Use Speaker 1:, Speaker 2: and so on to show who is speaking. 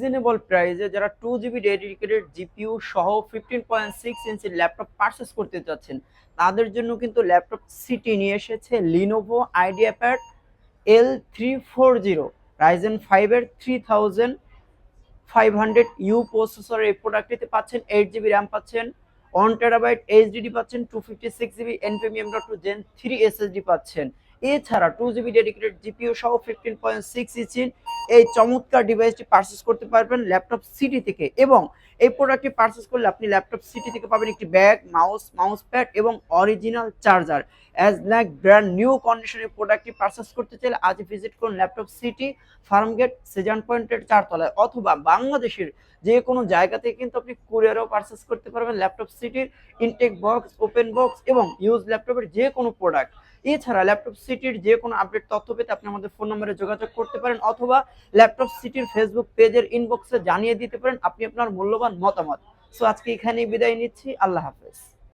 Speaker 1: Reasonable প্রাইসে যারা 2 GB dedicated GPU সহ 15.6 ইঞ্চির ল্যাপটপ পারচেস করতে চাচ্ছেন তাদের জন্য কিন্তু ল্যাপটপ সিটি নিয়ে এসেছে লিনোভো আইডিয়াপ্যাড L340 রাইজেন 5 এর 3500U প্রসেসরের এই প্রোডাক্টটিতে পাচ্ছেন 8 GB র্যাম পাচ্ছেন 1 TB এইচডিডি পাচ্ছেন 256 GB NVMe.2 Gen 3 SSD পাচ্ছেন। এছাড়া 2 GB ডেডিকেটেড জিপিইউ সহ 15.6 ইঞ্চি এই চমৎকার ডিভাইসটি পারচেস করতে পারবেন ল্যাপটপ সিটি থেকে। এবং এই প্রোডাক্টটি পারচেস করলে আপনি ল্যাপটপ সিটি থেকে পাবেন একটি ব্যাগ, মাউস প্যাড এবং original charger. As like brand new কন্ডিশনে প্রোডাক্টটি পারচেস করতে চাইলে আজ ভিজিট করুন ল্যাপটপ সিটি, ফার্মগেট, সেজান পয়েন্টের 4 তলায়, অথবা বাংলাদেশের যে কোনো জায়গা থেকে কিন্তু আপনি কুরিয়ারও পারচেস করতে পারবেন ল্যাপটপ সিটির ইনটেক বক্স, ওপেন বক্স এবং ইউজ ল্যাপটপের যে কোনো প্রোডাক্ট। এছাড়া ল্যাপটপ সিটির যে কোনো আপডেট তথ্য পেতে আপনি আমাদের ফোন নম্বরে যোগাযোগ করতে পারেন, অথবা ল্যাপটপ সিটির ফেসবুক পেজের ইনবক্সে জানিয়ে দিতে পারেন আপনি আপনার মূল্যবান মতামত। সো আজকে এখানেই বিদায় নিচ্ছি, আল্লাহ হাফেজ।